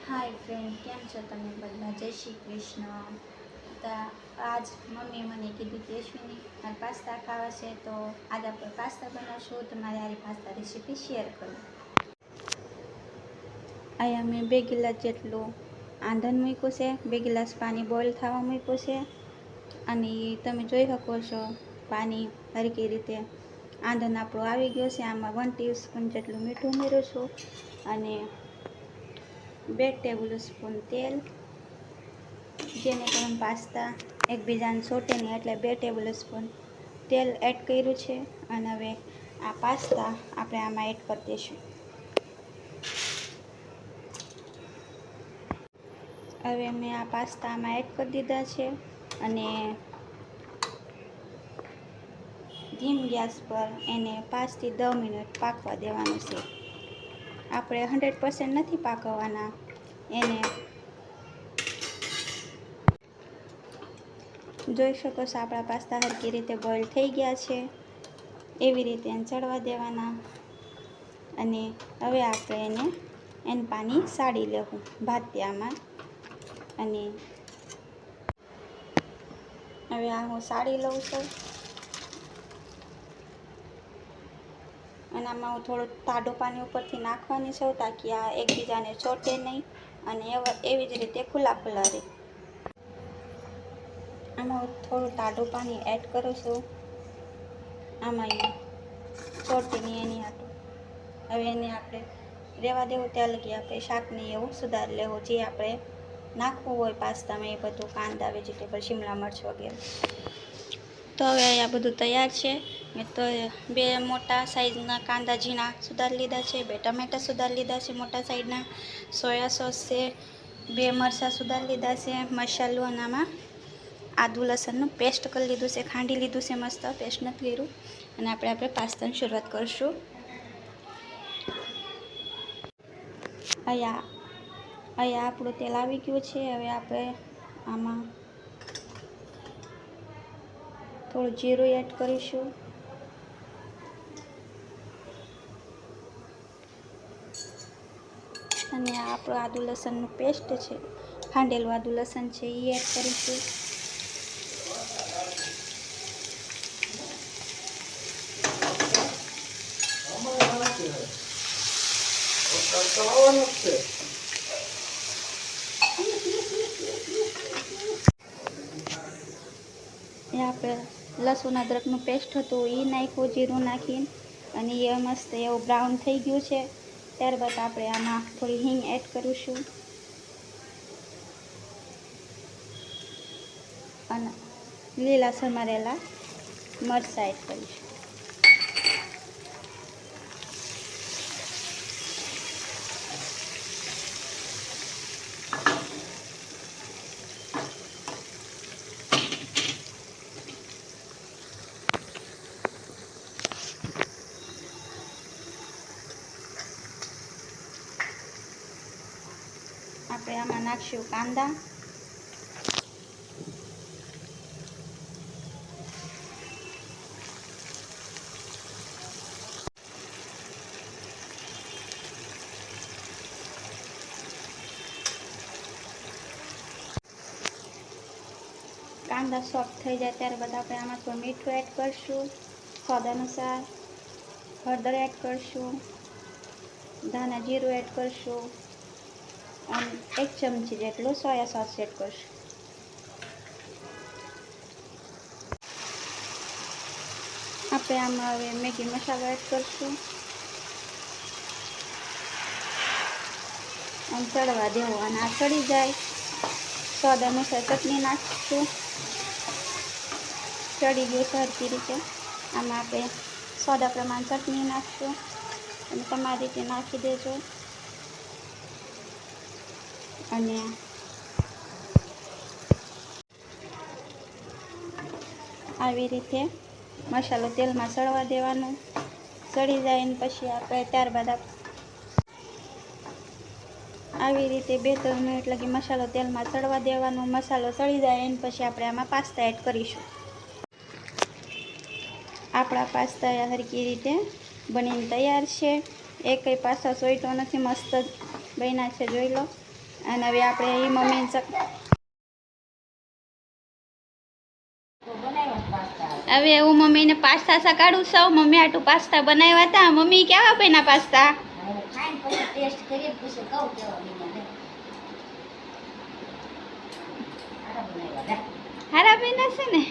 હાય friend, કેમ છો તમે બધા? જય શ્રી કૃષ્ણ. તો આજ મમ્મીએ મને કીધું કે અશ્વિની મારે પાસ્તા ખાવા છે, તો આજ આપણે પાસ્તા બનાવશું. તો મારે આ પાસ્તા રેસીપી શેર કરું. અહીંયા મેં 2 ગ્લાસ જેટલું આંધણ મૂક્યું છે, 2 ગ્લાસ પાણી બોઇલ થવા મૂક્યું છે. અને તમે જોઈ શકો છો પાણી હરખી રીતે આંધણ આપણું આવી ગયું છે. આમાં 1 ટીસ્પૂન જેટલું મીઠું ઉમેરું છું અને 2 ટેબલ સ્પૂન તેલ, જેને કારણે પાસ્તા એકબીજાને છોટે નહીં, એટલે 2 ટેબલ સ્પૂન તેલ એડ કર્યું છે. અને હવે આ પાસ્તા આપણે આમાં એડ કરી દઈશું. હવે મેં આ પાસ્તા આમાં એડ કરી દીધા છે અને ધીમ ગેસ પર એને 5 થી 10 મિનિટ પાકવા દેવાનું છે. આપણે 100% નથી પાકવવાના એને. જોઈ શકો છો આપણા પાસ્તા હરખી રીતે બોઇલ થઈ ગયા છે. એવી રીતે એને ચડવા દેવાના. અને હવે આપણે એને પાણી સાળી લેવું ભાત્યામાં. અને હવે આ હું સાળી લઉં છું. અને આમાં હું થોડું ટાઢું પાણી ઉપરથી નાખવાની છું, તાકી આ એકબીજાને ચોટે નહીં અને એવી જ રીતે ખુલ્લા રહે. આમાં હું થોડું ટાઢું પાણી એડ કરું છું. આમાં ચોટે નહીં એની હાટું. હવે એને આપણે રહેવા દેવું ત્યાં લગી આપણે શાકને એવું સુધારી લેવું, જે આપણે નાખવું હોય પાસ્તામાં એ બધું, કાંદા, વેજીટેબલ, શિમલા મરચ વગેરે. તો હવે આ બધું તૈયાર છે. મેં તો 2 મોટા સાઈઝના કાંદા ઝીણા સુધારી લીધા છે, 2 ટમેટા સુધારી લીધા છે મોટા સાઈઝના, સોયા સોસ છે, 2 મરચાં સુધારી લીધા છે, મસાલો અને આમાં આદુ લસણનું પેસ્ટ કરી લીધું છે, ખાંડી લીધું છે, મસ્ત પેસ્ટ નથી કર્યું. અને આપણે પાસ્તાની શરૂઆત કરીશું. અહીંયા આપણું તેલ આવી ગયું છે. હવે આપણે આમાં થોડું જીરું એડ કરીશું. અને આ આપણું આદુ લસણનું પેસ્ટ છે, ખાંડેલું આદુ લસણ છે, એ એડ કરીશું. એ આપણે લસણ અદરકનું પેસ્ટ હતું એ નાખ્યું, જીરું નાખીને, અને એ મસ્ત એવું બ્રાઉન થઈ ગયું છે. ત્યારબાદ આપણે આમાં થોડી હિંગ એડ કરીશું અને લીલા સમારેલા મરચાં એડ કરીશું. આપણે આમાં નાખશું કાંદા. કાંદા સોફ્ટ થઈ જાય ત્યારબાદ આપણે આમાં થોડું મીઠું એડ કરીશું, સ્વાદ અનુસાર હળદર એડ કરીશું, ધાણા જીરું એડ કરીશું અને 1 ચમચી જેટલું સોયા સોસ એડ કરીશું. આપણે આમાં હવે મેગી મસાલો એડ કરીશું અને ચડવા દેવું. અને આ ચડી જાય સ્વાદ અનુસાર ચટણી નાખીશું. ચડી ગયું સરખી રીતે. આમાં આપણે સોદા પ્રમાણ ચટણી નાખીશું અને તમારી રીતે નાખી દેજો. અને આવી રીતે મસાલો તેલમાં સળવા દેવાનો. સળી જાય ને પછી આપણે ત્યારબાદ આવી રીતે 2-3 મિનિટ લગી મસાલો તેલમાં સળવા દેવાનો. મસાલો સળી જાય એને પછી આપણે આમાં પાસ્તા એડ કરીશું. આપણા પાસ્તા હરખી રીતે બનીને તૈયાર છે. એકય પાસ્તા સોઈતો નથી, મસ્ત બન્યા છે, જોઈ લો. અને હવે આપણે એ મમ્મી હવે હું મમ્મીને પાસ્તા સકાડું સૌ મમ્મી આટું પાસ્તા બનાવ્યા હતા મમ્મી કેવા બન્યા પાસ્તા હારા બન્યા છે ને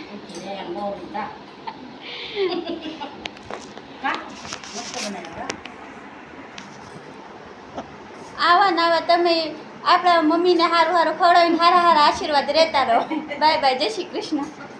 આવા ને આવા તમે આપણા મમ્મીને હારું હારું ખવડાવીને હારા હારા આશીર્વાદ રહેતા રહો બાય બાય જય શ્રી કૃષ્ણ